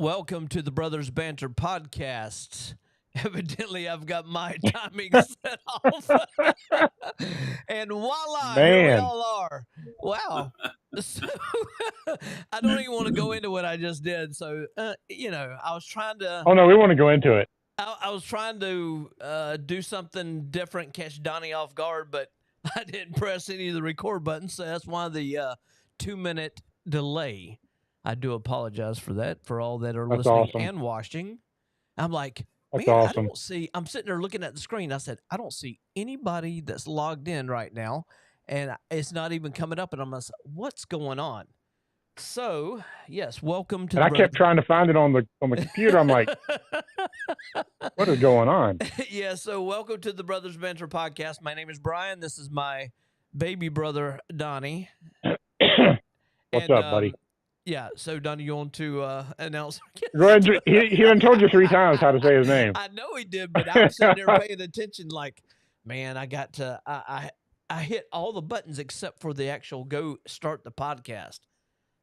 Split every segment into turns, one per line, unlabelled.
Welcome to the Brothers Banter podcast. Evidently, I've got my timing set off. And voila, here we
Man.
all are. Wow. So, I don't even want to go into what I just did. So, I was trying to.
Oh, no, we want to go into it.
I was trying to do something different, catch Donnie off guard, but I didn't press any of the record buttons. So that's why the 2-minute delay. I do apologize for that, for all that are
That's
listening
awesome.
and watching. I'm like,
That's
man,
awesome.
I don't see, I'm sitting there looking at the screen. I said, I don't see anybody that's logged in right now. And it's not even coming up. And I'm like, what's going on? So, yes, welcome to
And I kept trying to find it on the computer. I'm like, what is going on?
Yeah, so welcome to the Brothers Banter podcast. My name is Brian. This is my baby brother, Donnie.
What's up, buddy?
Yeah, so Donnie, you want to announce?
Go ahead. He done told you 3 times how to say his name.
I know he did, but I'm sitting there paying attention like, man, I got to, I hit all the buttons except for the actual go start the podcast.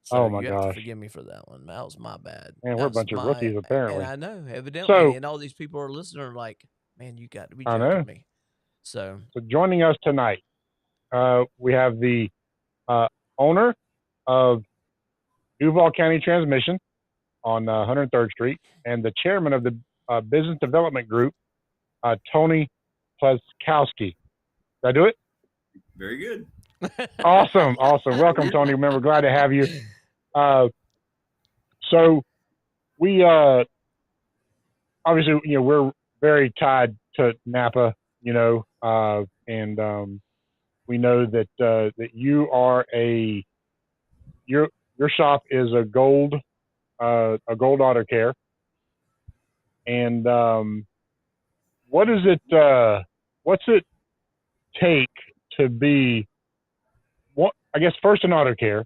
So
Oh, my
you have to
gosh.
forgive me for that one. That was my bad.
Man, we're a bunch of rookies, apparently.
And I know, evidently.
So-
and all these people are listening like, man, you got to be
I
joking
know.
me. So
joining us tonight, we have the owner of Duval County Transmission on 103rd Street and the chairman of the Business Development Group, Tony Placzkowski. Did I do it?
Very good.
Awesome. Welcome, Tony. Remember, glad to have you. So we obviously, we're very tied to Napa, and we know that that you are your shop is a gold auto care. And what is it? What's it take to be? I guess first an auto care,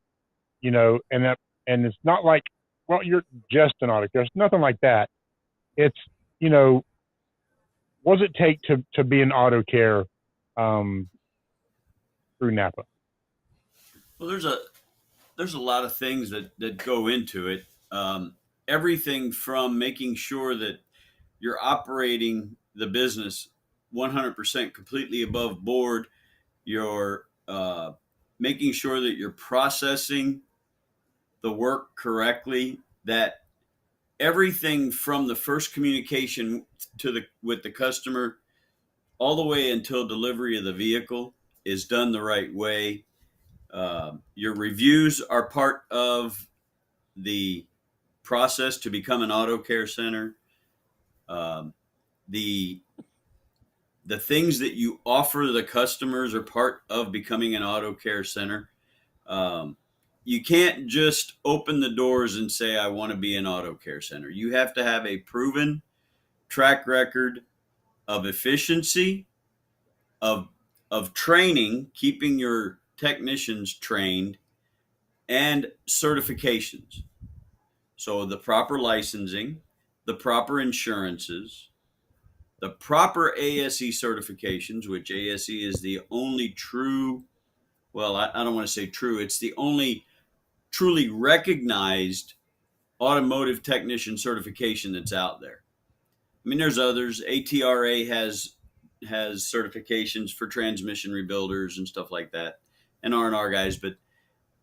and it's not like, well, you're just an auto care. It's nothing like that. It's, what does it take to be an auto care through Napa?
Well, there's a lot of things that go into it. Everything from making sure that you're operating the business 100% completely above board. You're making sure that you're processing the work correctly, that everything from the first communication with the customer all the way until delivery of the vehicle is done the right way. Your reviews are part of the process to become an auto care center. The things that you offer the customers are part of becoming an auto care center. You can't just open the doors and say, I want to be an auto care center. You have to have a proven track record of efficiency, of training, keeping your technicians trained, and certifications. So the proper licensing, the proper insurances, the proper ASE certifications, which ASE is the only true, well, I don't want to say true, it's the only truly recognized automotive technician certification that's out there. I mean, there's others. ATRA has certifications for transmission rebuilders and stuff like that, and R&R guys, but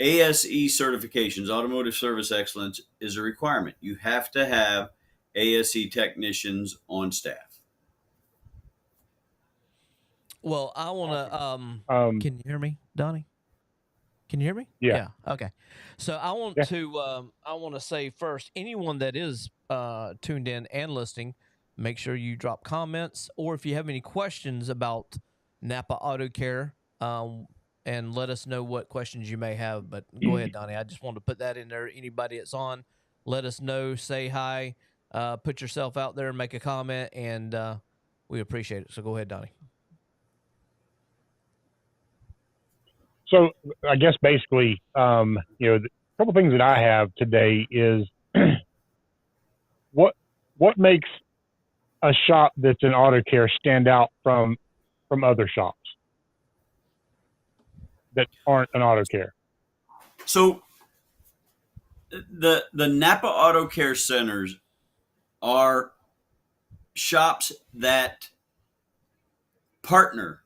ASE certifications, automotive service excellence, is a requirement. You have to have ASE technicians on staff.
well, I want to. Can you hear me, Donnie? Can you hear me?
Yeah.
Okay. So I want to. I want to say first, anyone that is tuned in and listening, make sure you drop comments, or if you have any questions about Napa AutoCare, and let us know what questions you may have. But go ahead, Donnie. I just wanted to put that in there. Anybody that's on, let us know. Say hi. Put yourself out there and make a comment, and we appreciate it. So go ahead, Donnie.
So I guess basically, the couple things that I have today is what makes a shop that's an auto care stand out from other shops that aren't an auto care?
So The Napa Auto Care Centers are shops that partner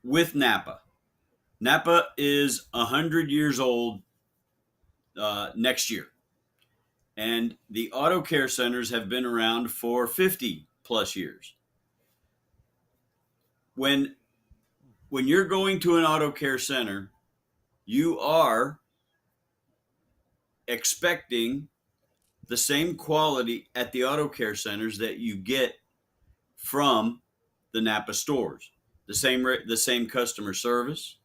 with Napa. Napa is 100 years old next year, and the auto care centers have been around for 50 plus years. When you're going to an auto care center, you are expecting the same quality at the auto care centers that you get from the Napa stores. The same customer service,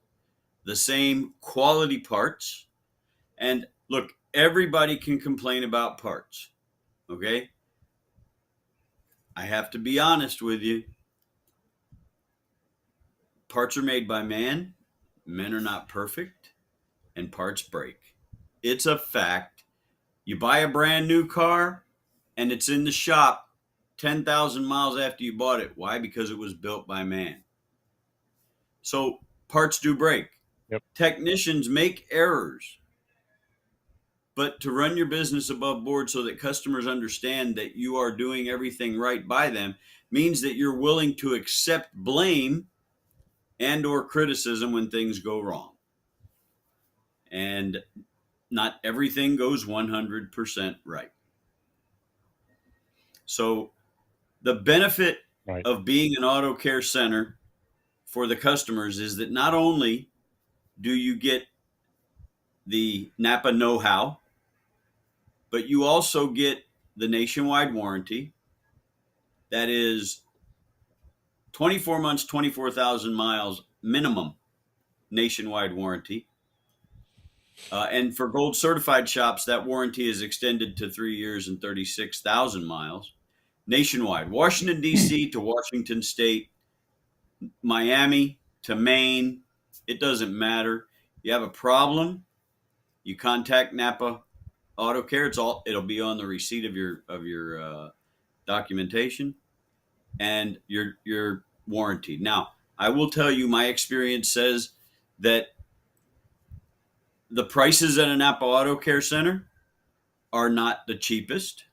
the same quality parts. And look, everybody can complain about parts. Okay? I have to be honest with you. Parts are made by man. Men are not perfect, and parts break. It's a fact. You buy a brand new car and it's in the shop 10,000 miles after you bought it. Why? Because it was built by man. So parts do break.
Yep.
Technicians make errors. But to run your business above board so that customers understand that you are doing everything right by them means that you're willing to accept blame and or criticism when things go wrong. And not everything goes 100% right. So the benefit
Right.
of being an auto care center for the customers is that not only do you get the Napa know-how, but you also get the nationwide warranty. That is 24 months, 24,000 miles minimum nationwide warranty. And for gold certified shops, that warranty is extended to 3 years and 36,000 miles nationwide. Washington, D.C. to Washington State, Miami to Maine, it doesn't matter. You have a problem, you contact Napa Auto Care. It'll be on the receipt of your documentation and your warranty. Now, I will tell you, my experience says that the prices at a Napa Auto Care Center are not the cheapest.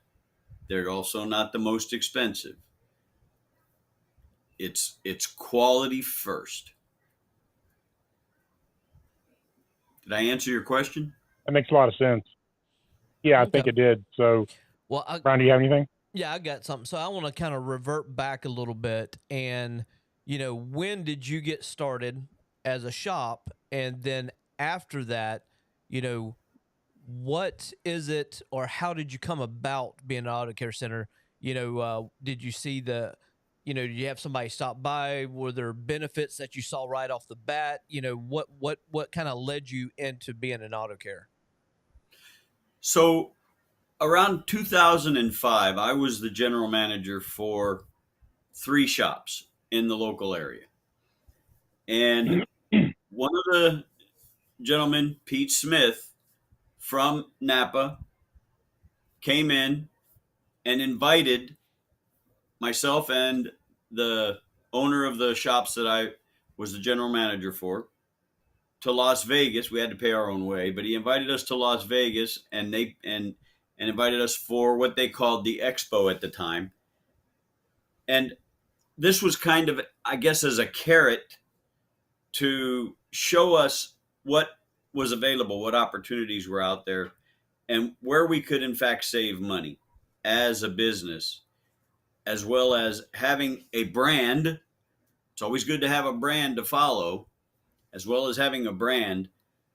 They're also not the most expensive. It's quality first. Did I answer your question?
That makes a lot of sense. Yeah, I
Okay.
think it did. So,
Well,
Brian, do you have anything?
yeah, I got something. So I want to kind of revert back a little bit. And, when did you get started as a shop? And then after that, what is it, or how did you come about being an auto care center? Did you see did you have somebody stop by? Were there benefits that you saw right off the bat? What kind of led you into being an auto care?
So around 2005, I was the general manager for 3 shops in the local area. And one of the gentlemen, Pete Smith from Napa, came in and invited myself and the owner of the shops that I was the general manager for to Las Vegas. We had to pay our own way, but he invited us to Las Vegas, and invited us for what they called the expo at the time. And this was kind of, I guess, as a carrot to show us what was available, what opportunities were out there, and where we could in fact save money as a business, as well as having a brand. It's always good to have a brand to follow, as well as having a brand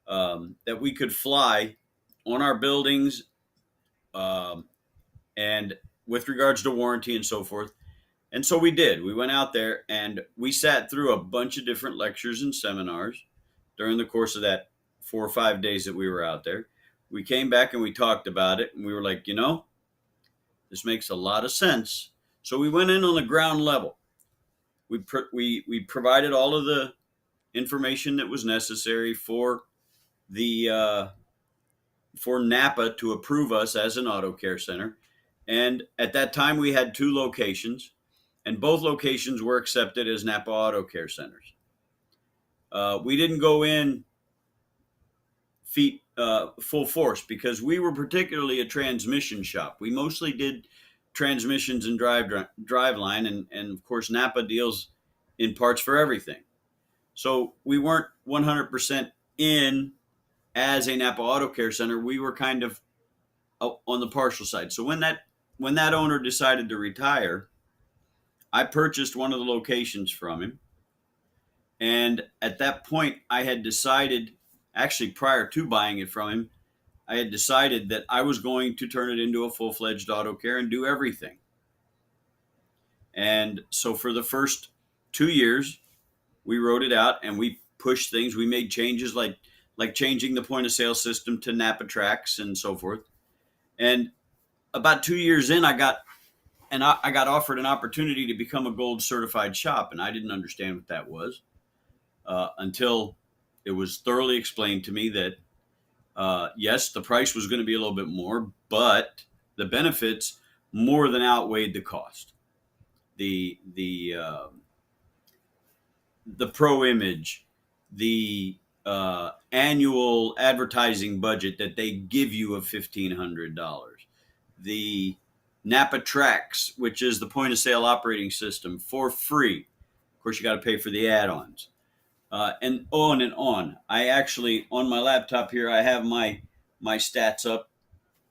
that we could fly on our buildings, and with regards to warranty and so forth. And so we did. We went out there and we sat through a bunch of different lectures and seminars during the course of that 4 or 5 days that we were out there. We came back and we talked about it, and we were like, this makes a lot of sense. So we went in on the ground level. We provided all of the information that was necessary for for Napa to approve us as an auto care center. And at that time, we had 2 locations, and both locations were accepted as Napa Auto Care Centers. We didn't go in feet full force because we were particularly a transmission shop. We mostly did transmissions and driveline, and of course Napa deals in parts for everything. So we weren't 100% in as a Napa Auto Care Center. We were kind of on the partial side. So when that owner decided to retire, I purchased one of the locations from him. And at that point, I had decided, actually prior to buying it from him, I had decided that I was going to turn it into a full-fledged auto care and do everything. And so for the first 2 years, we wrote it out and we pushed things. We made changes like changing the point of sale system to Napa Tracks and so forth. And about 2 years in, I got offered an opportunity to become a gold certified shop, and I didn't understand what that was until it was thoroughly explained to me that yes, the price was going to be a little bit more, but the benefits more than outweighed the cost. The pro image, the annual advertising budget that they give you of $1,500, the Napa Tracks, which is the point of sale operating system for free. Of course, you got to pay for the add-ons, and on and on. I actually, on my laptop here, I have my stats up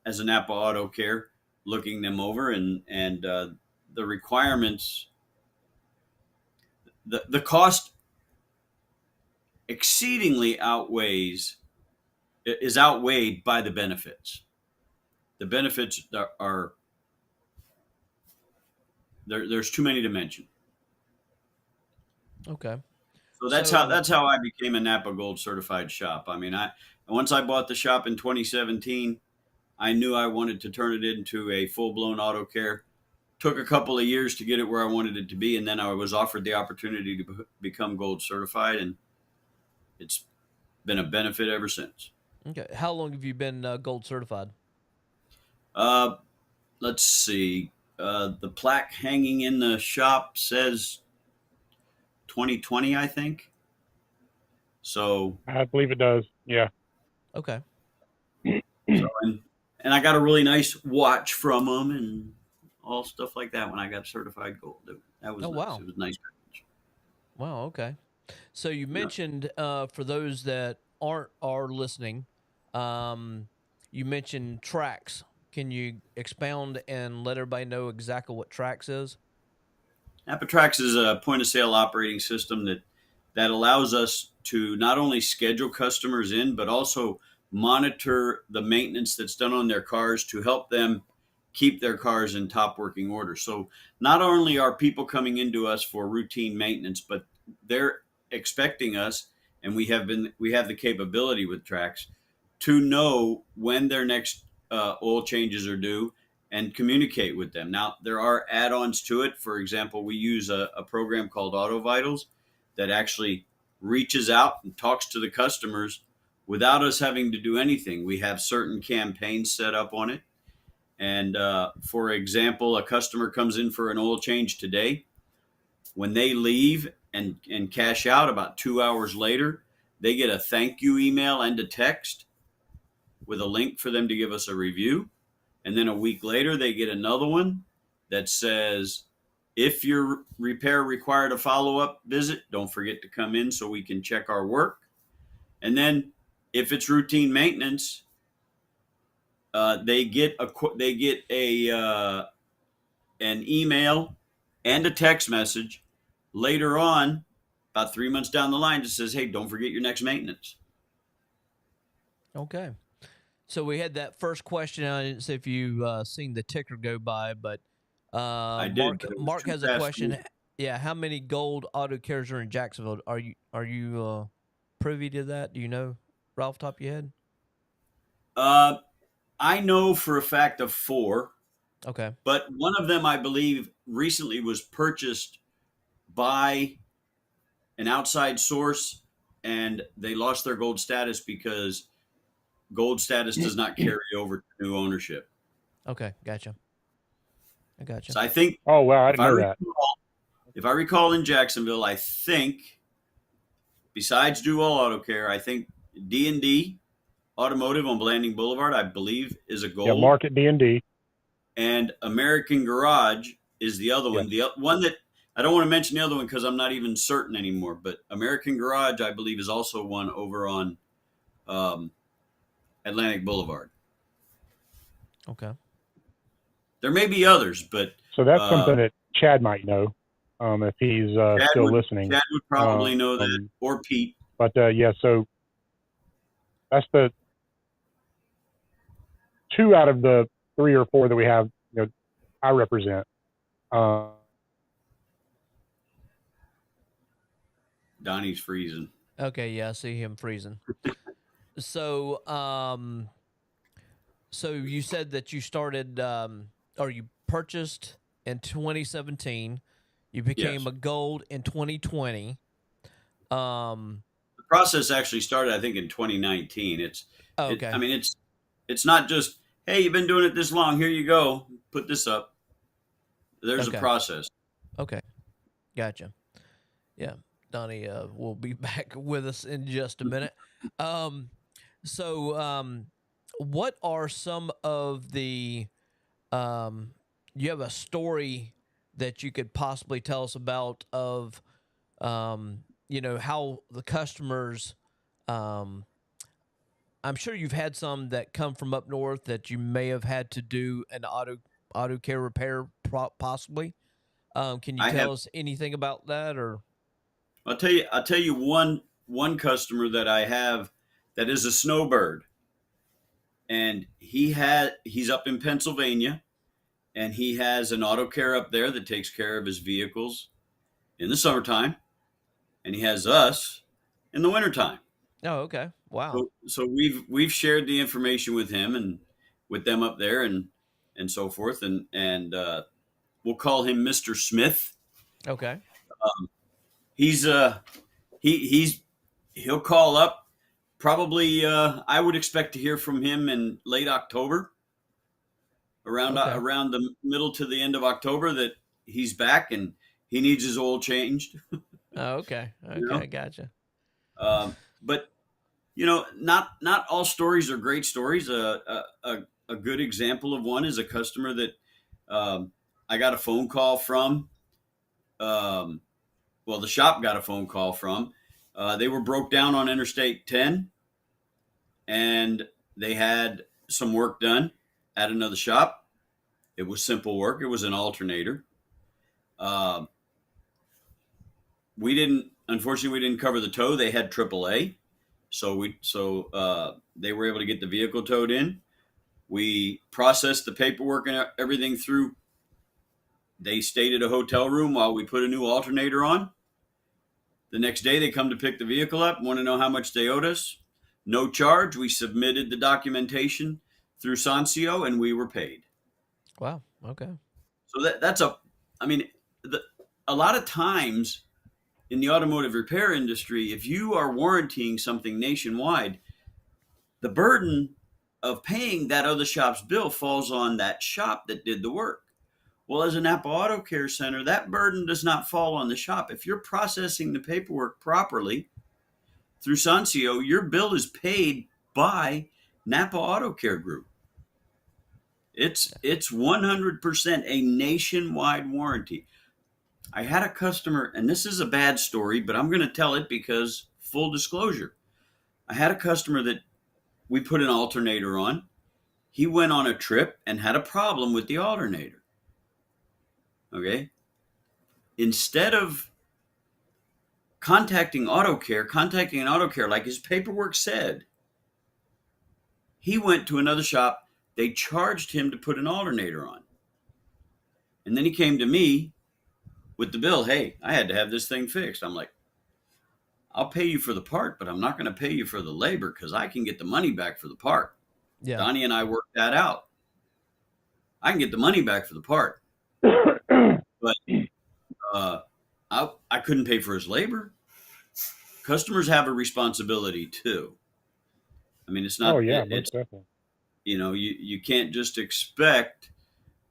as a Napa Auto Care, looking them over, and the requirements, the cost exceedingly is outweighed by the benefits. The benefits are there's too many to mention.
Okay.
So that's how I became a Napa Gold certified shop. I mean, once I bought the shop in 2017, I knew I wanted to turn it into a full-blown auto care. Took a couple of years to get it where I wanted it to be, and then I was offered the opportunity to become gold certified, and it's been a benefit ever since.
Okay. How long have you been gold certified?
Let's see. The plaque hanging in the shop says 2020, I think. So
I believe it does. Yeah.
Okay.
So, and I got a really nice watch from them and all stuff like that when I got certified gold. That was nice.
Wow.
It was nice.
Wow. Okay. So you mentioned for those that are listening, you mentioned Tracks. Can you expound and let everybody know exactly what Tracks is?
Napa Tracks is a point of sale operating system that allows us to not only schedule customers in, but also monitor the maintenance that's done on their cars to help them keep their cars in top working order. So not only are people coming into us for routine maintenance, but they're expecting us, and we have the capability with Tracks to know when their next oil changes are due and communicate with them. Now, there are add-ons to it. For example, we use a program called Auto Vitals that actually reaches out and talks to the customers without us having to do anything. We have certain campaigns set up on it. And for example, a customer comes in for an oil change today. When they leave and cash out about 2 hours later, they get a thank you email and a text with a link for them to give us a review. And then a week later, they get another one that says, if your repair required a follow-up visit, don't forget to come in so we can check our work. And then if it's routine maintenance, they get an email and a text message later on, about 3 months down the line, that says, hey, don't forget your next maintenance.
Okay. So we had that first question. I didn't say if you seen the ticker go by, but
I did.
Mark has a question. Yeah, how many gold auto cares are in Jacksonville? Are you privy to that? Do you know right off the top of your head?
I know for a fact of 4.
Okay.
But one of them, I believe, recently was purchased by an outside source, and they lost their gold status because gold status does not carry over to new ownership.
Okay, gotcha. I gotcha.
So I think.
Oh wow, I didn't know that.
If I recall, in Jacksonville, I think besides Do All Auto Care, I think D&D Automotive on Blanding Boulevard, I believe, is a
Yeah,
gold.
Market D&D.
And American Garage is the other one.
Yes.
The one that I don't want to mention the other one because I'm not even certain anymore. But American Garage, I believe, is also one over on Atlantic Boulevard.
Okay.
There may be others, but
So that's something that Chad might know if he's still listening.
Chad would probably know that, or Pete.
But yeah, so that's the 2 out of the 3 or 4 that we have. I represent.
Donnie's freezing.
Okay, yeah, I see him freezing. So, so you said that you started, or you purchased in 2017. You became
Yes.
a gold in 2020.
The process actually started, I think, in 2019.
Okay.
It's not just, hey, you've been doing it this long. Here you go. Put this up. There's a process.
Okay. Gotcha. Yeah. Donnie will be back with us in just a minute. So, what are some of the, you have a story that you could possibly tell us about of, how the customers, I'm sure you've had some that come from up north that you may have had to do an auto care repair possibly. Can you tell us anything about that or?
I'll tell you one customer that I have that is a snowbird, and he's up in Pennsylvania, and he has an auto care up there that takes care of his vehicles in the summertime, and he has us in the wintertime.
Oh, okay. Wow.
So we've shared the information with him and with them up there and so forth, and we'll call him Mr. Smith.
Okay.
He's he'll call up probably. I would expect to hear from him in late October, around the middle to the end of October, that he's back and he needs his oil changed.
Oh, okay. Okay,
You know?
Gotcha.
But not all stories are great stories. A good example of one is a customer that I got a phone call from. Well, the shop got a phone call from. They were broke down on Interstate 10, and they had some work done at another shop. It was simple work. It was an alternator. Unfortunately, we didn't cover the tow. They had AAA, so they were able to get the vehicle towed in. We processed the paperwork and everything through. They stayed at a hotel room while we put a new alternator on. The next day, they come to pick the vehicle up, want to know how much they owed us. No charge. We submitted the documentation through Sancio, and we were paid.
Wow. Okay.
So a lot of times in the automotive repair industry, if you are warrantying something nationwide, the burden of paying that other shop's bill falls on that shop that did the work. Well, as a Napa AutoCare Center, that burden does not fall on the shop. If you're processing the paperwork properly through Sancio, your bill is paid by Napa AutoCare Group. It's 100% a nationwide warranty. I had a customer, and this is a bad story, but I'm going to tell it because full disclosure. I had a customer that we put an alternator on. He went on a trip and had a problem with the alternator. Okay. Instead of contacting an AutoCare like his paperwork said, he went to another shop. They charged him to put an alternator on. And then he came to me with the bill. Hey, I had to have this thing fixed. I'm like, I'll pay you for the part, but I'm not going to pay you for the labor because I can get the money back for the part.
Yeah.
Donnie and I worked that out. I can get the money back for the part. But I couldn't pay for his labor. Customers have a responsibility too. I mean, it's not.
Oh yeah,
it's
definitely.
You can't just expect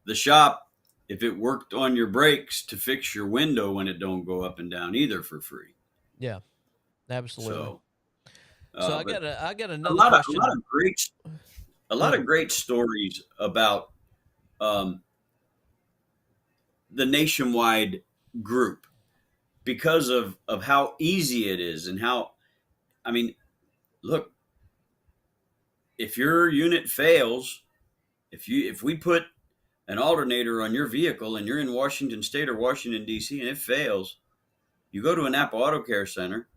the shop, if it worked on your brakes, to fix your window when it don't go up and down either for free.
Yeah, absolutely. So
But
I got
a
another
lot of
question.
a lot of great stories about um, the nationwide group because of how easy it is and how, I mean, look, if your unit fails, if we put an alternator on your vehicle and you're in Washington State or Washington D.C. and it fails, you go to a Napa AutoCare Center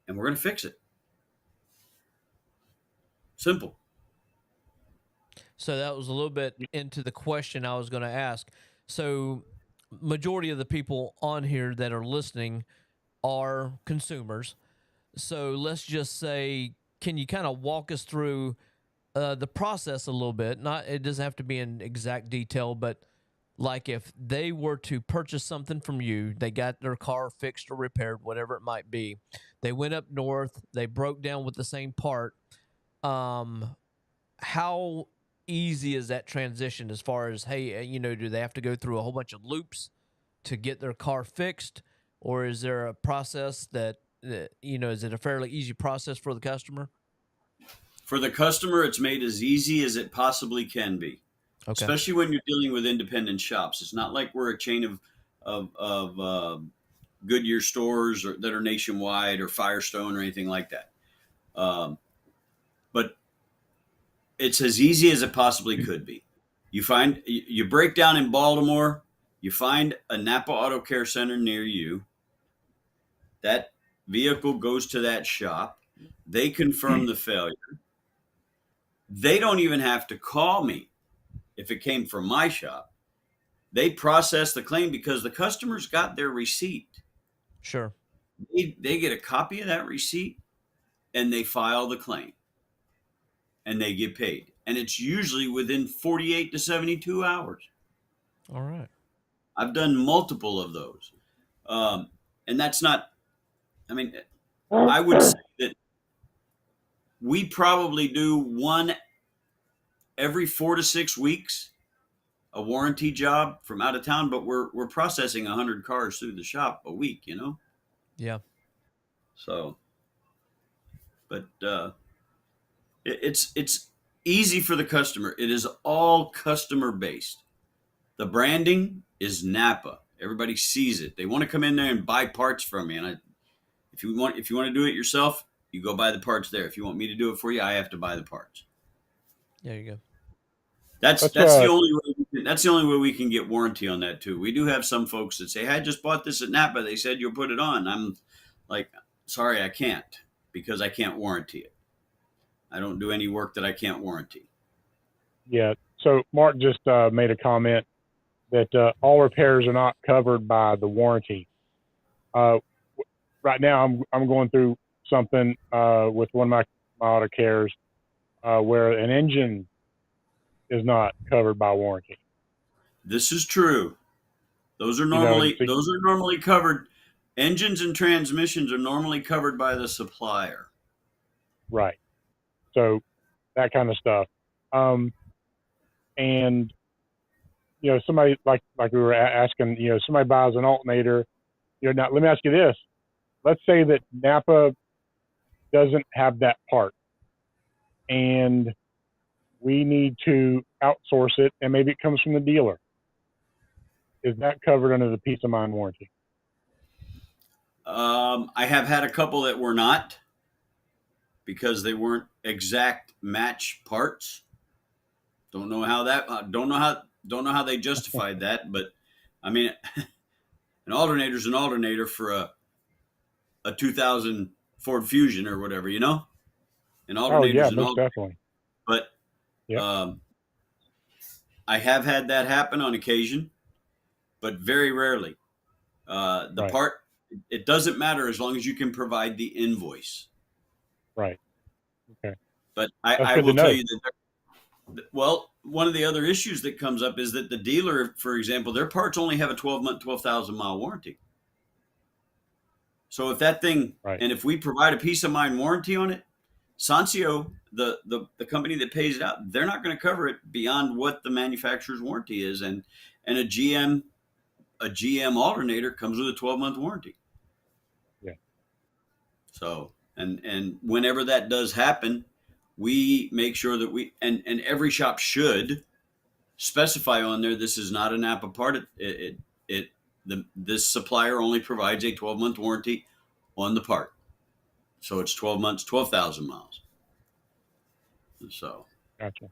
and we're going to fix it. Simple.
So that was a little bit into the question I was going to ask. So majority of the people on here that are listening are consumers. So let's just say, can you kind of walk us through the process a little bit? Not, it doesn't have to be in exact detail, but like if they were to purchase something from you, they got their car fixed or repaired, whatever it might be. They went up north, they broke down with the same part. Um, how easy is that transition as far as, hey, do they have to go through a whole bunch of loops to get their car fixed, or is there a process that is it a fairly easy process for the customer?
For the customer, it's made as easy as it possibly can be,
Okay.
especially when you're dealing with independent shops. It's not like we're a chain of Goodyear stores that are nationwide or Firestone or anything like that. But it's as easy as it possibly could be. You break down in Baltimore, you find a Napa Auto Care Center near you. That vehicle goes to that shop. They confirm the failure. They don't even have to call me if it came from my shop. They process the claim because the customer's got their receipt.
Sure.
They get a copy of that receipt and they file the claim and they get paid. And it's usually within 48 to 72 hours.
All right.
I've done multiple of those. Um, and that's not, I mean, I would say that we probably do one every 4 to 6 weeks, a warranty job from out of town, but we're processing 100 cars through the shop a week.
Yeah.
So, but it's easy for the customer. It is all customer based. The branding is Napa. Everybody sees it. They want to come in there and buy parts from me. And if you want to do it yourself, you go buy the parts there. If you want me to do it for you, I have to buy the parts.
There you go.
That's the only way. That's the only way we can get warranty on that too. We do have some folks that say, "Hey, I just bought this at Napa. They said you'll put it on." I'm like, "Sorry, I can't because I can't warranty it. I don't do any work that I can't warranty."
Yeah. So Mark just made a comment that all repairs are not covered by the warranty. Right now, I'm going through something with one of my auto cares where an engine is not covered by warranty.
This is true. Those are normally covered. Engines and transmissions are normally covered by the supplier.
Right. So that kind of stuff. And somebody like we were asking, somebody buys an alternator. Now let me ask you this: let's say that Napa doesn't have that part, and we need to outsource it, and maybe it comes from the dealer. Is that covered under the peace of mind warranty?
I have had a couple that were not because they weren't exact match parts. Don't know how they justified that, but I mean, an alternator is an alternator for a 2000 Ford Fusion or whatever, An alternator is an
most
alternator.
definitely.
But
Yep.
I have had that happen on occasion, but very rarely. The
Right.
part, it doesn't matter as long as you can provide the invoice.
Right. Okay.
But
That's
I
good
will
to know.
tell you that, well, one of the other issues that comes up is that the dealer, for example, their parts only have a 12-month, 12,000-mile warranty. So if that thing,
Right.
and if we provide a peace of mind warranty on it, Sancio, the company that pays it out, they're not going to cover it beyond what the manufacturer's warranty is. And a GM alternator comes with a 12-month warranty.
Yeah.
So And whenever that does happen, we make sure that and every shop should specify on there, this is not a Napa part. This supplier only provides a 12-month warranty on the part. So it's 12 months, 12,000 miles. So.
Gotcha.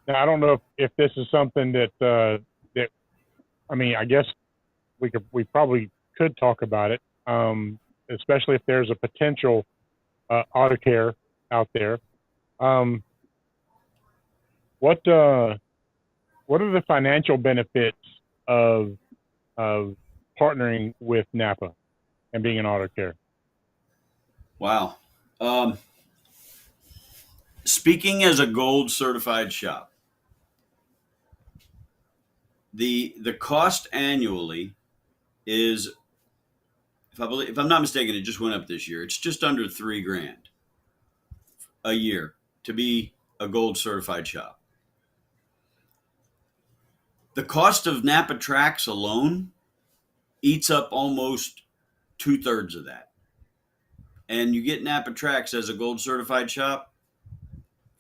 Now, I don't know if this is something that I mean, I guess we probably could talk about it, especially if there's a potential AutoCare out there. What are the financial benefits of partnering with Napa and being an AutoCare?
Wow. Speaking as a gold certified shop, the cost annually is, if I'm not mistaken, it just went up this year. It's just under $3,000 a year to be a gold certified shop. The cost of Napa tracks alone eats up almost 2/3 of that. And you get Napa tracks as a gold certified shop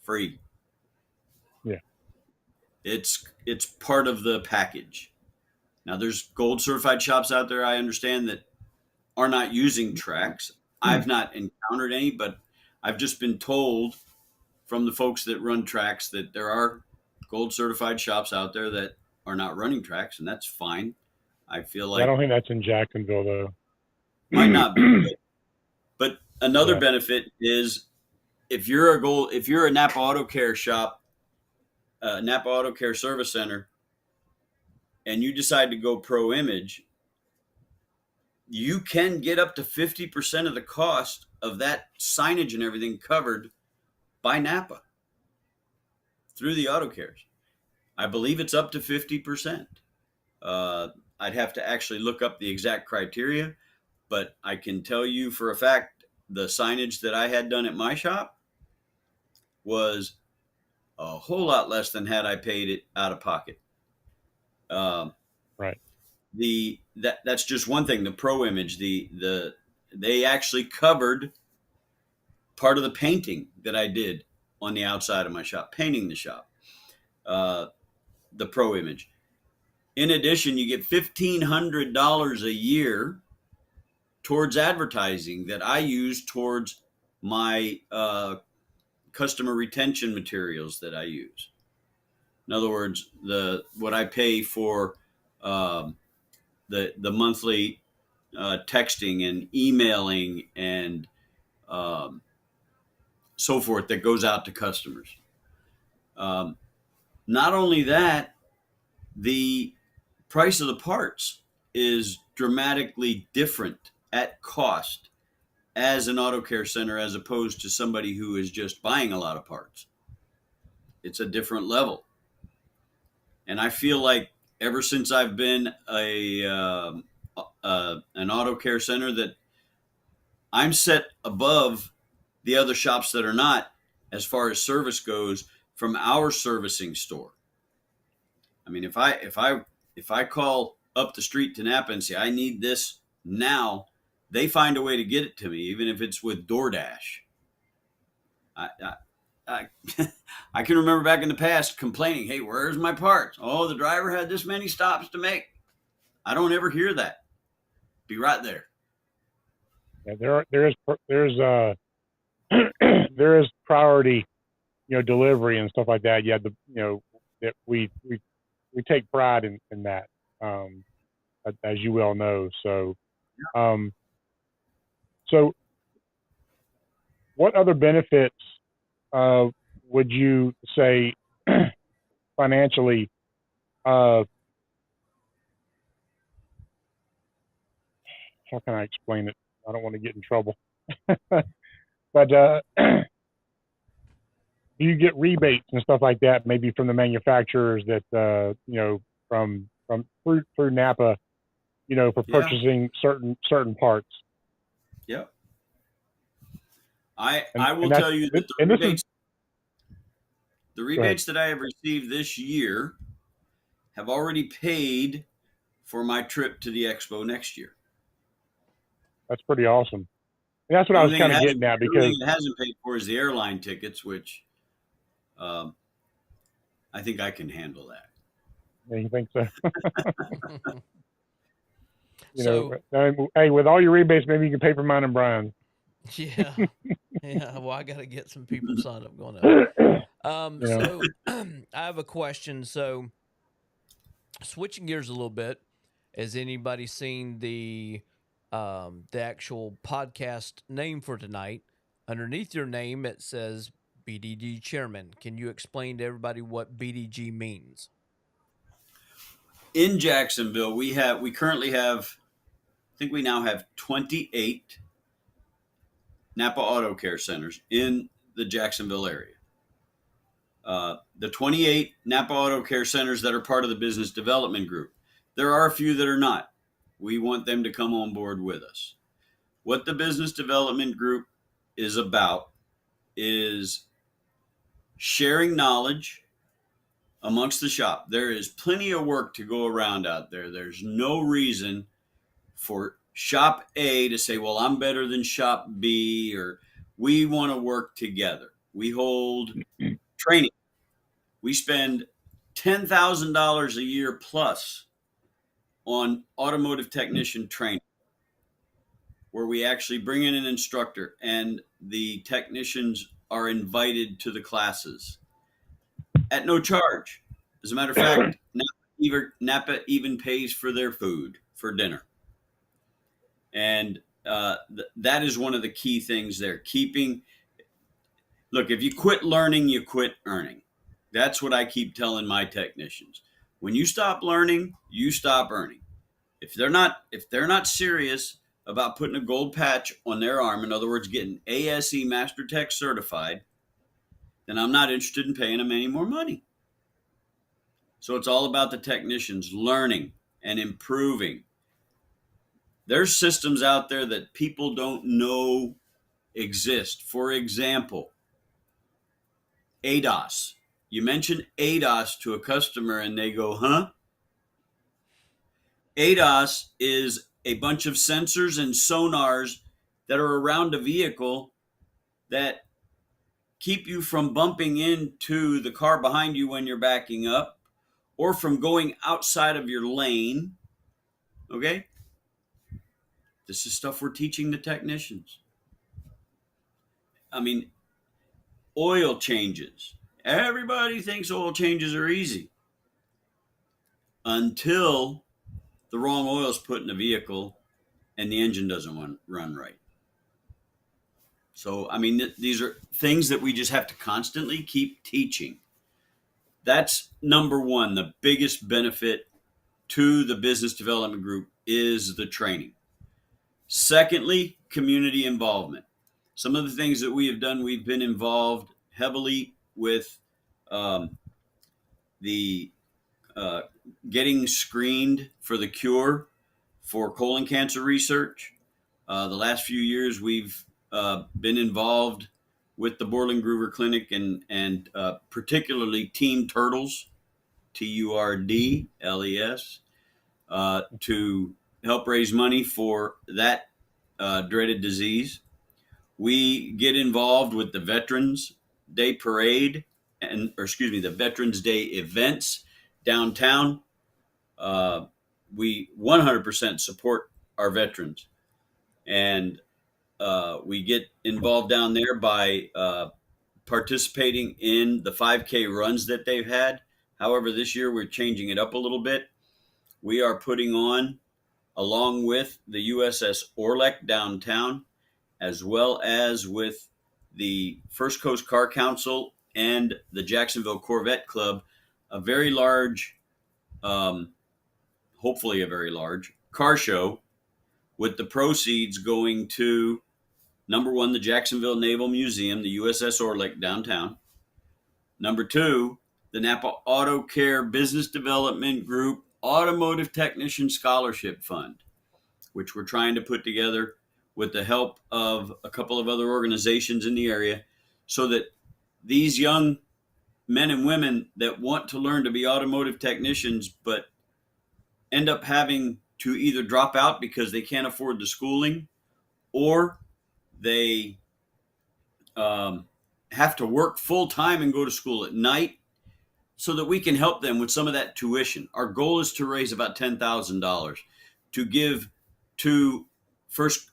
free.
Yeah.
It's part of the package. Now there's gold certified shops out there, I understand, that are not using tracks. I've not encountered any, but I've just been told from the folks that run tracks that there are gold certified shops out there that are not running tracks, and that's fine. I feel like
I don't think that's in Jacksonville though.
Might not be, but another benefit is if you're a Napa AutoCare shop, Napa AutoCare Service Center, and you decide to go pro image, you can get up to 50% of the cost of that signage and everything covered by Napa through the AutoCares. I believe it's up to 50%. I'd have to actually look up the exact criteria, but I can tell you for a fact the signage that I had done at my shop was a whole lot less than had I paid it out of pocket.
Right.
That's just one thing. The pro image, they actually covered part of the painting that I did on the outside of my shop, painting the shop. The pro image. In addition, you get $1,500 a year towards advertising that I use towards my customer retention materials that I use. In other words, what I pay for the monthly texting and emailing and so forth that goes out to customers. Not only that, the price of the parts is dramatically different at cost as an AutoCare center as opposed to somebody who is just buying a lot of parts. It's a different level. And I feel like ever since I've been an AutoCare center that I'm set above the other shops that are not as far as service goes from our servicing store. I mean, if I call up the street to Napa and say I need this now, they find a way to get it to me, even if it's with DoorDash. I I can remember back in the past complaining, "Hey, where's my parts? Oh, the driver had this many stops to make." I don't ever hear that. Be right there.
Yeah, there's there is priority, delivery and stuff like that. Yeah, that we take pride in that, as you well know. So, so what other benefits would you say financially? How can I explain it? I don't want to get in trouble. But do you get rebates and stuff like that, maybe from the manufacturers that from through Napa, for purchasing certain parts?
Yep. I will tell you that the rebates that I have received this year have already paid for my trip to the expo next year.
That's pretty awesome. And that's what I was kind of getting at,
the
because
only thing it hasn't paid for is the airline tickets, which I think I can handle that.
yeah, you think so?
So,
Hey, with all your rebates, maybe you can pay for mine and Brian.
yeah. Yeah, well, I got to get some people signed up going up. So I have a question. So, switching gears a little bit, has anybody seen the actual podcast name for tonight? Underneath your name, it says BDG Chairman. Can you explain to everybody what BDG means?
In Jacksonville, we currently have, I think we now have 28 Napa AutoCare centers in the Jacksonville area. The 28 Napa AutoCare centers that are part of the business development group. There are a few that are not. We want them to come on board with us. What the business development group is about is sharing knowledge amongst the shop. There is plenty of work to go around out there. There's no reason for shop A to say, well, I'm better than shop B, or we want to work together. We hold training. We spend $10,000 a year plus on automotive technician training, where we actually bring in an instructor and the technicians are invited to the classes at no charge. As a matter of fact, Napa even pays for their food for dinner. And that is one of the key things there. Look, if you quit learning, you quit earning. That's what I keep telling my technicians. When you stop learning, you stop earning. If they're not serious about putting a gold patch on their arm, in other words, getting ASE Master Tech certified, then I'm not interested in paying them any more money. So it's all about the technicians learning and improving. There's systems out there that people don't know exist. For example, ADAS. You mention ADAS to a customer and they go, huh? ADAS is a bunch of sensors and sonars that are around a vehicle that keep you from bumping into the car behind you when you're backing up, or from going outside of your lane. Okay? This is stuff we're teaching the technicians. I mean, oil changes. Everybody thinks oil changes are easy until the wrong oil is put in the vehicle and the engine doesn't run right. So, I mean, these are things that we just have to constantly keep teaching. That's number one. The biggest benefit to the business development group is the training. Secondly, community involvement. Some of the things that we have done, we've been involved heavily with the getting screened for the cure for colon cancer research. The last few years, we've been involved with the Borland Groover Clinic and particularly Team Turtles, TURDLES, to help raise money for that dreaded disease. We get involved with the Veterans Day Parade the Veterans Day events downtown. We 100% support our veterans, and we get involved down there by participating in the 5K runs that they've had. However, this year we're changing it up a little bit. We are putting on, along with the USS Orleck downtown, as well as with the First Coast Car Council and the Jacksonville Corvette Club, a very large, hopefully a very large car show, with the proceeds going to, number one, the Jacksonville Naval Museum, the USS Orleck downtown. Number two, the Napa AutoCare Business Development Group Automotive Technician Scholarship Fund, which we're trying to put together with the help of a couple of other organizations in the area, so that these young men and women that want to learn to be automotive technicians but end up having to either drop out because they can't afford the schooling, or they have to work full time and go to school at night, so that we can help them with some of that tuition. Our goal is to raise about $10,000 to give to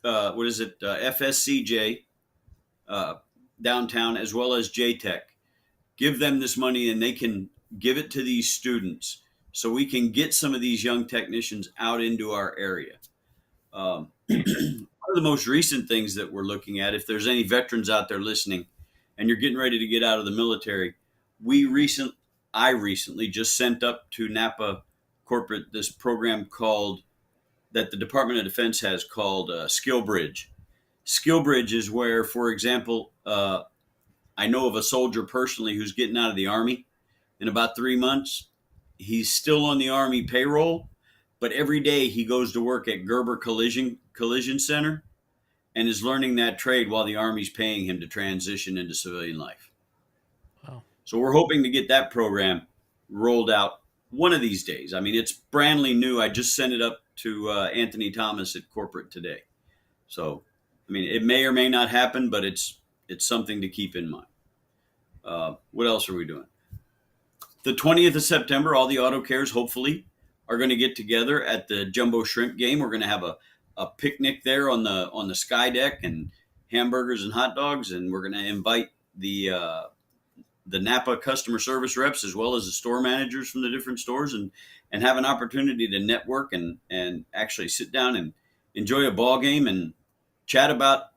FSCJ downtown, as well as JTech. Give them this money and they can give it to these students so we can get some of these young technicians out into our area. One of the most recent things that we're looking at, if there's any veterans out there listening and you're getting ready to get out of the military, I recently just sent up to Napa corporate this program that the Department of Defense has called Skill Bridge. Skill Bridge is where, for example, I know of a soldier personally who's getting out of the Army in about 3 months. He's still on the Army payroll, but every day he goes to work at Gerber Collision Center and is learning that trade while the Army's paying him to transition into civilian life.
Wow.
So we're hoping to get that program rolled out one of these days. I mean, it's brandly new. I just sent it up to Anthony Thomas at corporate today. So, I mean, it may or may not happen, but it's something to keep in mind. What else are we doing? The 20th of September, all the auto cares hopefully are going to get together at the Jumbo Shrimp game. We're going to have a picnic there on the sky deck and hamburgers and hot dogs, and we're going to invite the Napa customer service reps as well as the store managers from the different stores and have an opportunity to network and actually sit down and enjoy a ball game and chat about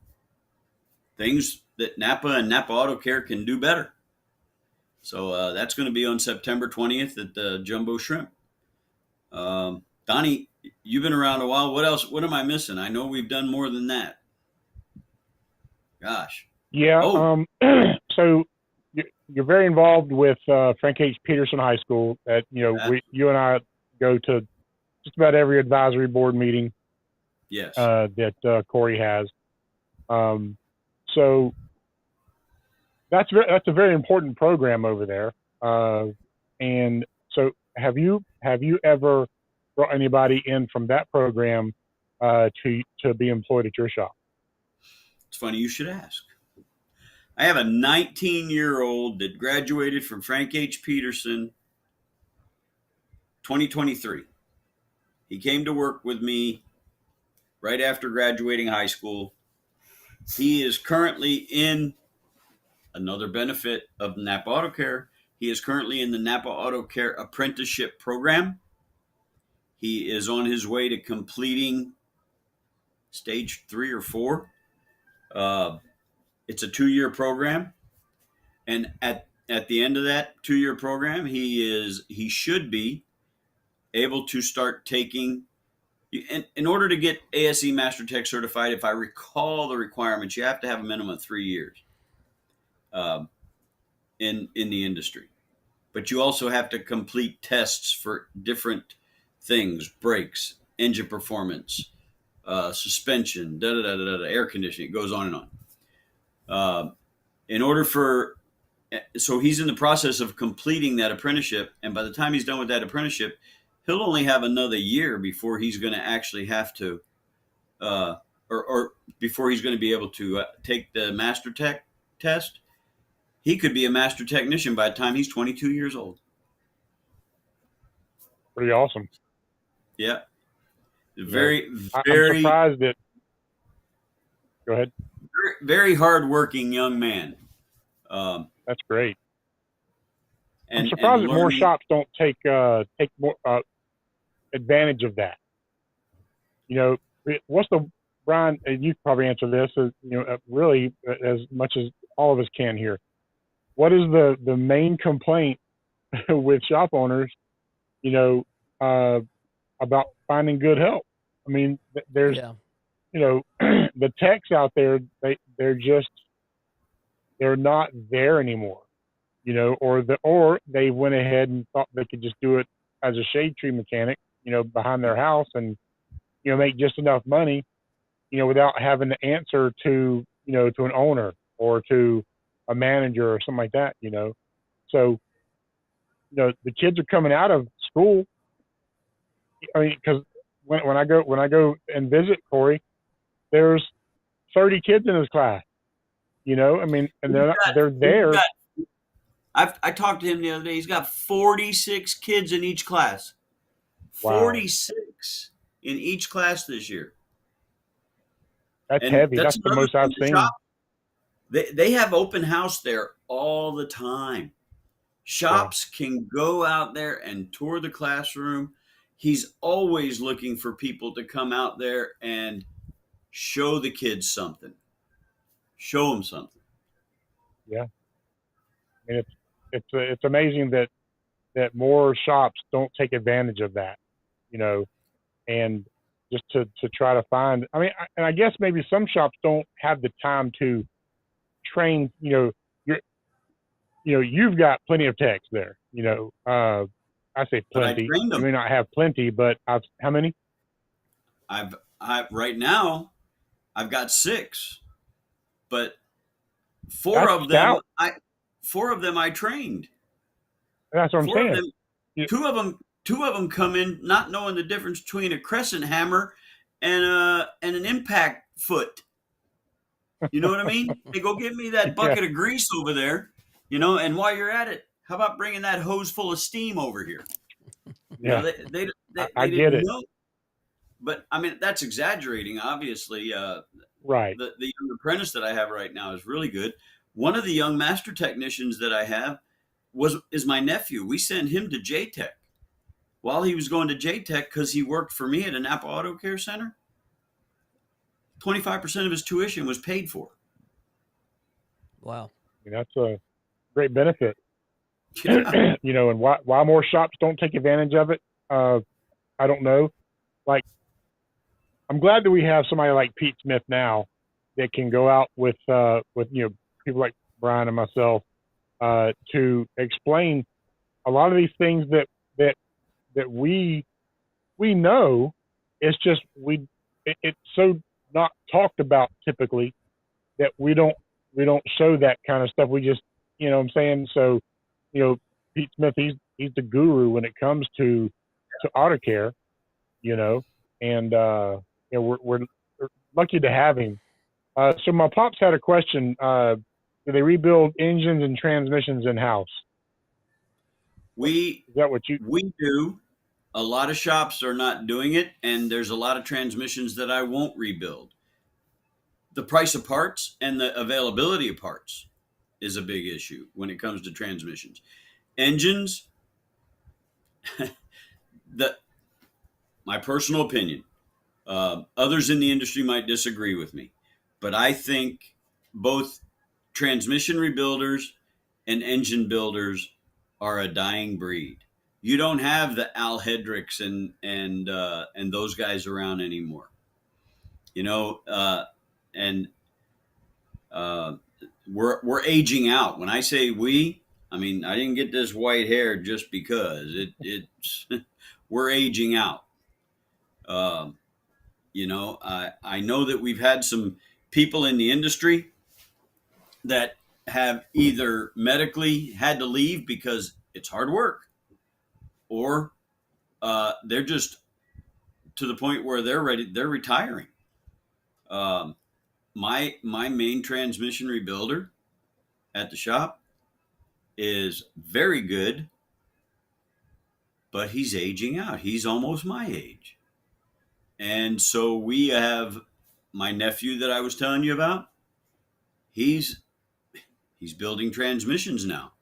things that Napa and Napa AutoCare can do better. So that's going to be on September 20th at the Jumbo Shrimp. Donnie, you've been around a while. What else? What am I missing? I know we've done more than that. Gosh.
Yeah.
Oh.
So you're very involved with Frank H. Peterson High School. You and I go to just about every advisory board meeting.
Yes.
That Corey has. So that's a very important program over there. And so have you ever brought anybody in from that program to be employed at your shop?
It's funny you should ask. I have a 19-year-old that graduated from Frank H. Peterson 2023. He came to work with me right after graduating high school. He is currently in another benefit of Napa AutoCare. He is currently in the Napa AutoCare apprenticeship program. He is on his way to completing stage 3 or 4. It's a 2-year program. And at the end of that 2-year program, he should be able to start taking, in order to get ASE Master Tech certified, if I recall the requirements, you have to have a minimum of 3 years in the industry. But you also have to complete tests for different things: brakes, engine performance, suspension, air conditioning. It goes on and on. So he's in the process of completing that apprenticeship, and by the time he's done with that apprenticeship, he'll only have another year before he's going to actually have to, or before he's going to be able to take the Master Tech test. He could be a master technician by the time he's 22 years old.
Pretty awesome.
Yeah.
I'm
Very
surprised that. Go ahead.
Very, very hardworking young man.
That's great.
And,
I'm surprised that more
learning,
shops don't take more advantage of that. What's the, Brian, and you probably answer this, really as much as all of us can here. What is the main complaint with shop owners, about finding good help? I mean, there's, the techs out there, they're not there anymore, or they went ahead and thought they could just do it as a shade tree mechanic, behind their house and, make just enough money, without having to answer to an owner or to a manager or something like that, So, the kids are coming out of school. I mean, because when I go and visit Corey, there's 30 kids in his class. You know, I mean, and they're there.
I talked to him the other day. He's got 46 kids in each class.
Wow.
46 in each class this year.
That's heavy. That's the most I've seen.
They have open house there all the time. Shops can go out there and tour the classroom. He's always looking for people to come out there and show the kids something. Show them something.
Yeah. I mean, it's amazing that more shops don't take advantage of that, you know, and just to try to find. I mean, and I guess maybe some shops don't have the time to train. You know, you've got plenty of techs there. You know, I say plenty. You may not have plenty, but how many?
Right now, I've got 6, but four of them I trained.
That's what I'm saying.
Two of them come in not knowing the difference between a crescent hammer and an impact foot. You know what I mean? They go get me that bucket of grease over there, you know, and while you're at it, how about bringing that hose full of steam over here?
Yeah,
you know, they
I get it.
Know. But I mean, that's exaggerating, obviously.
Right.
The young apprentice that I have right now is really good. One of the young master technicians that I have is my nephew. We sent him to JTech while he was going to JTech because he worked for me at a Napa AutoCare Center. 25% of his tuition was paid for.
Wow.
I mean, that's a great benefit. Yeah. You know, and why more shops don't take advantage of it, I don't know. Like, I'm glad that we have somebody like Pete Smith now that can go out with you know, people like Brian and myself to explain a lot of these things that we know. It's just it's so not talked about typically that we don't show that kind of stuff. We just, you know what I'm saying? So, you know, Pete Smith, he's the guru when it comes to auto care, you know, and you know, we're lucky to have him. So my pops had a question. Do they rebuild engines and transmissions in house?
Is
that what you?
We do. A lot of shops are not doing it, and there's a lot of transmissions that I won't rebuild. The price of parts and the availability of parts is a big issue when it comes to transmissions. Engines, my personal opinion, others in the industry might disagree with me, but I think both transmission rebuilders and engine builders are a dying breed. You don't have the Al Hedricks and those guys around anymore. You know, we're aging out. When I say we, I mean I didn't get this white hair just because it's we're aging out. You know, I know that we've had some people in the industry that have either medically had to leave because it's hard work, or they're just to the point where they're retiring. My main transmission rebuilder at the shop is very good, but he's aging out. He's almost my age. And so we have my nephew that I was telling you about. He's building transmissions now.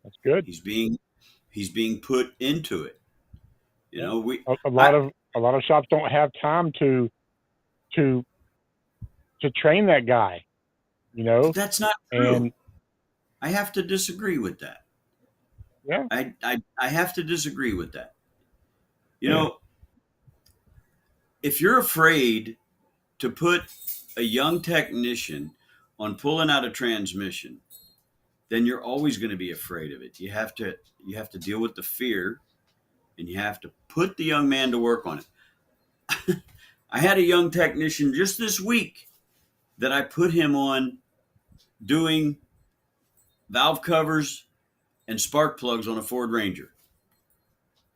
That's good.
He's being put into it. You know,
a lot of shops don't have time to train that guy. You know,
that's not true. And I have to disagree with that.
Yeah,
I have to disagree with that. You know, if you're afraid to put a young technician on pulling out a transmission, then you're always going to be afraid of it. You have to deal with the fear, and you have to put the young man to work on it. I had a young technician just this week that I put him on doing valve covers and spark plugs on a Ford Ranger.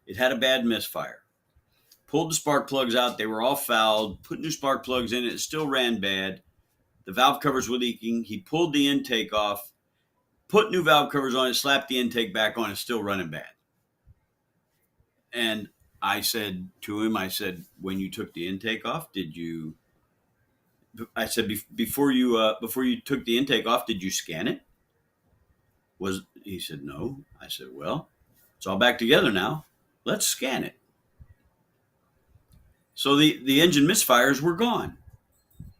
It had a bad misfire. pulled the spark plugs out. They were all fouled, put new spark plugs in. It still ran bad. The valve covers were leaking. He pulled the intake off, put new valve covers on it, slapped the intake back on. It's still running bad. And I said to him, when you took the intake off, before you took the intake off, did you scan it? He said, no. I said, well, it's all back together now. Let's scan it. So the engine misfires were gone.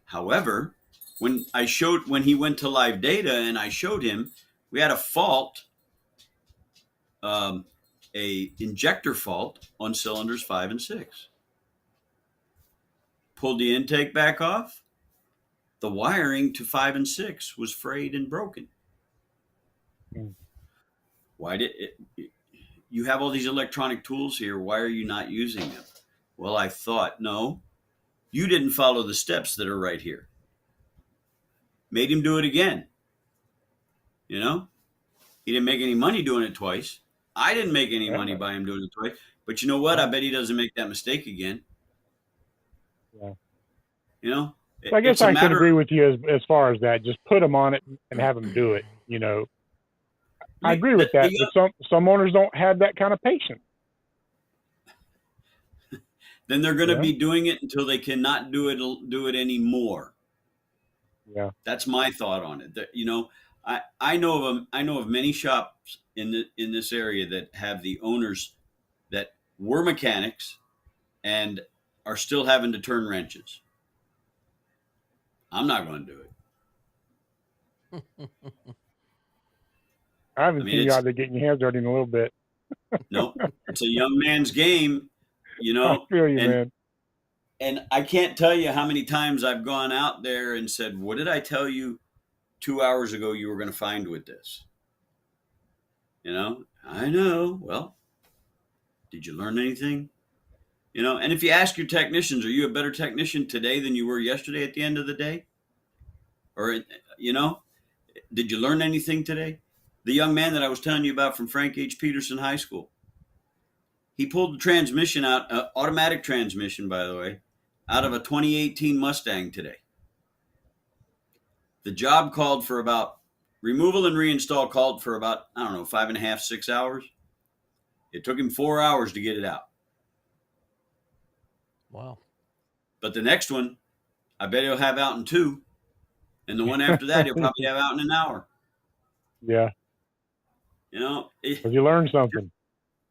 However, when he went to live data and I showed him, we had a fault, a injector fault on cylinders 5 and 6. Pulled the intake back off. The wiring to 5 and 6 was frayed and broken. Why you have all these electronic tools here? Why are you not using them? Well, I thought, no, you didn't follow the steps that are right here. Made him do it again. You know, he didn't make any money doing it twice. I didn't make any money by him doing it twice. But you know what? I bet he doesn't make that mistake again.
Yeah.
You know,
so I guess I can agree with you as far as that. Just put them on it and have them do it. You know, I agree with that. But some owners don't have that kind of patience.
Then they're going to be doing it until they cannot do it anymore.
Yeah,
that's my thought on it. That, you know, I know of many shops in this area that have the owners that were mechanics and are still having to turn wrenches. I'm not going to do it.
I haven't seen you out there getting your hands dirty in a little bit.
No, it's a young man's game, you know.
I feel you, man.
And I can't tell you how many times I've gone out there and said, what did I tell you 2 hours ago you were going to find with this? You know, I know. Well, did you learn anything? You know, and if you ask your technicians, are you a better technician today than you were yesterday at the end of the day? Or, you know, did you learn anything today? The young man that I was telling you about from Frank H. Peterson High School, he pulled the transmission out, automatic transmission, by the way, out of a 2018 Mustang today. The job called for removal and reinstall called for about, 5.5, 6 hours. It took him 4 hours to get it out.
Wow.
But the next one, I bet he'll have out in 2. And the one after that, he'll probably have out in an hour.
Yeah.
You know,
because you learn something.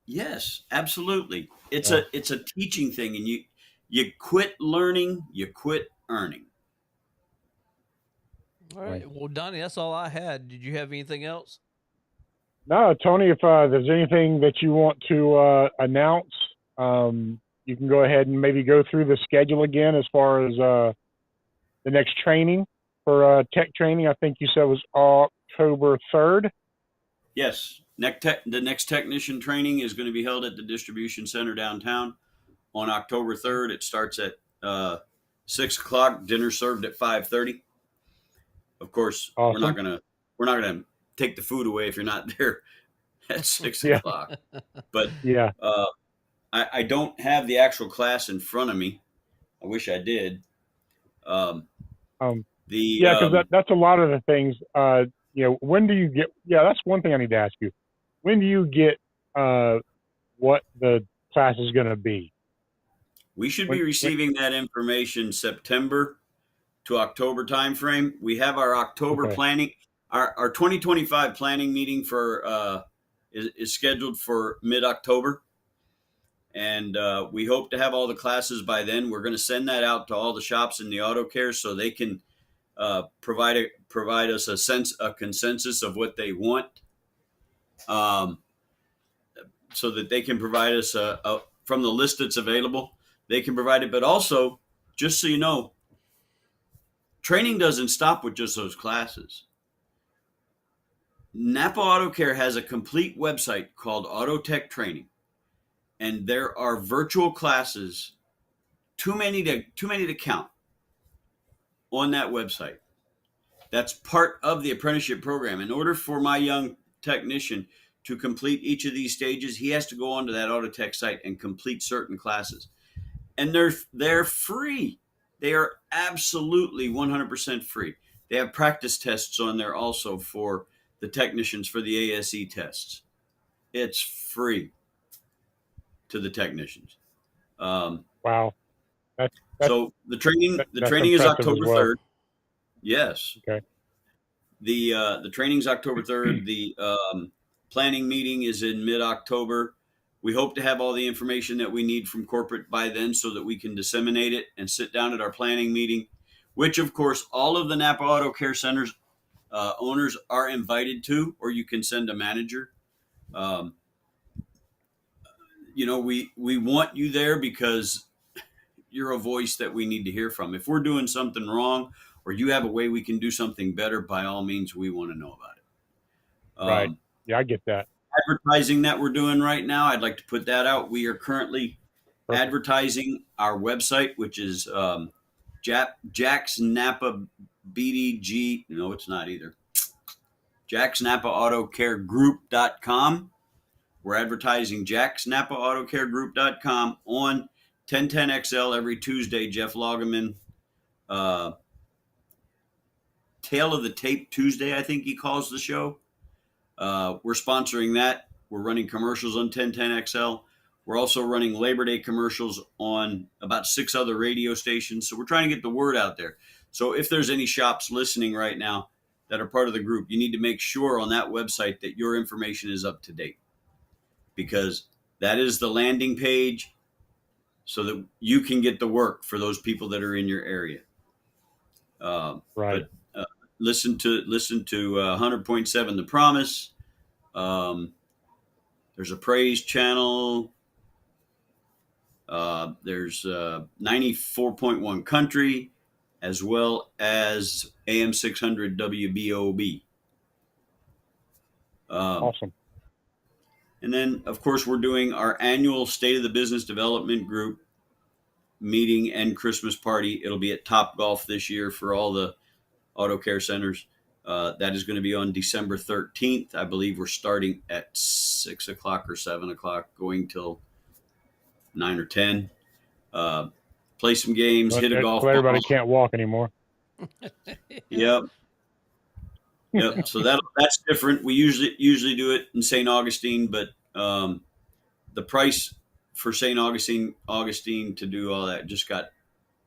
Yes, absolutely. It's a teaching thing, and you quit learning, you quit earning.
All right. Well, Donnie, that's all I had. Did you have anything else?
No, Tony, if there's anything that you want to announce, you can go ahead and maybe go through the schedule again as far as the next training for tech training. I think you said was October 3rd.
Yes. The next technician training is going to be held at the distribution center downtown on October 3rd. It starts at 6 o'clock. Dinner served at 5:30. Of course,
awesome.
we're not gonna take the food away if you're not there at 6 o'clock. But
yeah,
I don't have the actual class in front of me. I wish I did.
Because that's a lot of the things. You know, when do you get? Yeah, that's one thing I need to ask you. When do you get what the class is going to be?
We should be receiving that information September to October timeframe. We have our October planning. Our 2025 planning meeting for is scheduled for mid-October, and we hope to have all the classes by then. We're going to send that out to all the shops in the AutoCare so they can provide us a consensus of what they want, so that they can provide us from the list that's available. They can provide it, but also, just so you know, training doesn't stop with just those classes. Napa AutoCare has a complete website called Auto Tech Training, and there are virtual classes, too many to count, on that website. That's part of the apprenticeship program. In order for my young technician to complete each of these stages, he has to go onto that Auto Tech site and complete certain classes. and they're free. They are absolutely 100% free. They have practice tests on there also for the technicians for the ASE tests. It's free to the technicians.
Wow.
So the training
That's
is
impressive
October
as well.
3rd. Yes.
Okay.
The training's October 3rd. The planning meeting is in mid-October. We hope to have all the information that we need from corporate by then so that we can disseminate it and sit down at our planning meeting, which, of course, all of the Napa Auto Care Centers owners are invited to, or you can send a manager. We want you there because you're a voice that we need to hear from. If we're doing something wrong or you have a way we can do something better, by all means, we want to know about it.
Right. Yeah, I get that.
Advertising that we're doing right now, I'd like to put that out. We are currently
Perfect.
advertising our website, which is Jack's Napa BDG. No, it's not either. Jack's Napa AutoCare Group.com. We're advertising Jack's Napa AutoCare Group.com on 1010XL every Tuesday. Jeff Loggeman, Tail of the Tape Tuesday, I think he calls the show. We're sponsoring that. We're running commercials on 1010XL. We're also running Labor Day commercials on about 6 other radio stations. So we're trying to get the word out there. So if there's any shops listening right now that are part of the group, you need to make sure on that website that your information is up to date, because that is the landing page so that you can get the work for those people that are in your area.
Right.
But listen to 100.7 The Promise. There's a praise channel. There's 94.1 Country, as well as AM 600 WBOB.
Awesome.
And then, of course, we're doing our annual State of the Business Development Group meeting and Christmas party. It'll be at Top Golf this year for all the auto care centers. That is going to be on December 13th. I believe we're starting at 6 o'clock or 7 o'clock, going till 9 or 10. Play some games, hit a golf ball.
Everybody can't walk anymore.
Yep. So that's different. We usually do it in St. Augustine, but the price for St. Augustine to do all that just got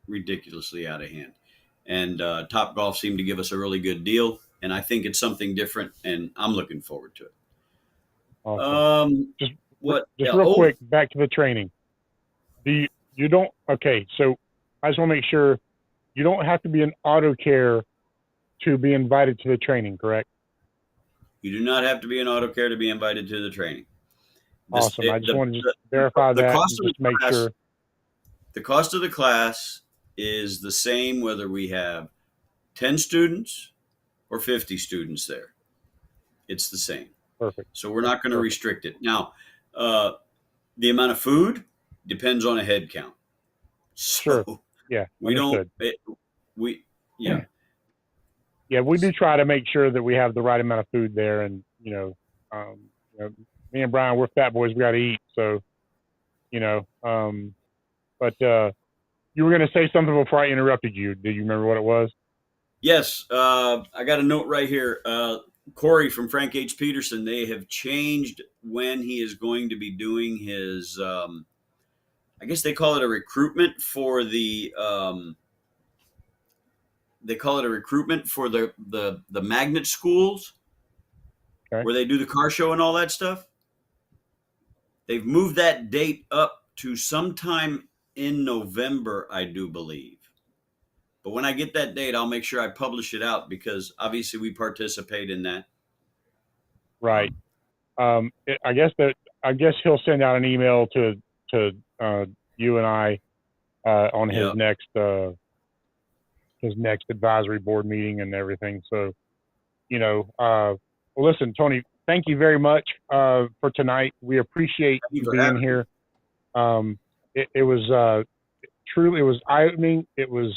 ridiculously out of hand. And Top Golf seemed to give us a really good deal, and I think it's something different, and I'm looking forward to it.
Awesome. Just real quick, back to the training. So I just want to make sure you don't have to be an auto care to be invited to the training, correct?
You do not have to be an auto care to be invited to the training.
Awesome. I just wanted to verify that and just make sure.
The cost of the class is the same whether we have 10 students or 50 students there. It's the same.
Perfect.
So we're not going to restrict it. Now, the amount of food depends on a head count. So
sure. Yeah.
We
understood.
Yeah.
Yeah, we do try to make sure that we have the right amount of food there, and me and Brian, we're fat boys. We got to eat, so But you were going to say something before I interrupted you. Do you remember what it was?
Yes, I got a note right here. Corey from Frank H. Peterson. They have changed when he is going to be doing his. I guess they call it a recruitment for the. They call it a recruitment for the magnet schools, okay, where they do the car show and all that stuff. They've moved that date up to sometime in November, I do believe. But when I get that date, I'll make sure I publish it out, because obviously we participate in that. Right.
I guess he'll send out an email to you and I on his next advisory board meeting and everything. So, well, listen, Tony, thank you very much for tonight. We appreciate you being here. It was truly, it was eye-opening. It was,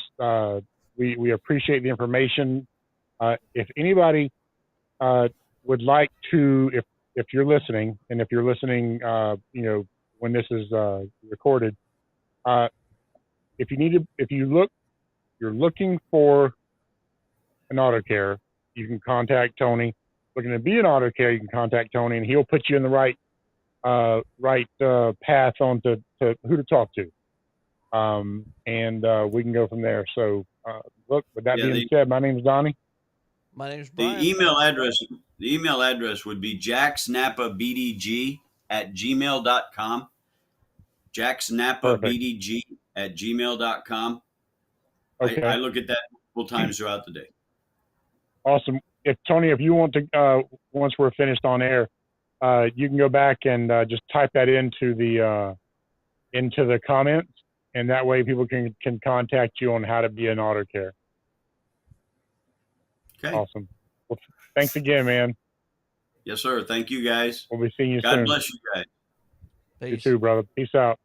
we appreciate the information. If anybody would like to, if you're listening, and if you're listening, when this is recorded, if you're looking for an auto care, you can contact Tony. Looking to be an auto care, you can contact Tony, and he'll put you in the right path on to who to talk to. And we can go from there. So, look, with that being said, my name is Donnie.
My name's Brian.
The email address would be jacksnapabdg@gmail.com. jacksnapabdg@gmail.com.
Okay.
I look at that multiple times throughout the day.
Awesome. If Tony, if you want to, once we're finished on air, you can go back and just type that into the comments, and that way people can contact you on how to be an auto care.
Okay.
Awesome. Well, thanks again, man.
Yes, sir. Thank you, guys.
We'll be seeing you soon.
God bless you guys.
Peace.
You too, brother. Peace out.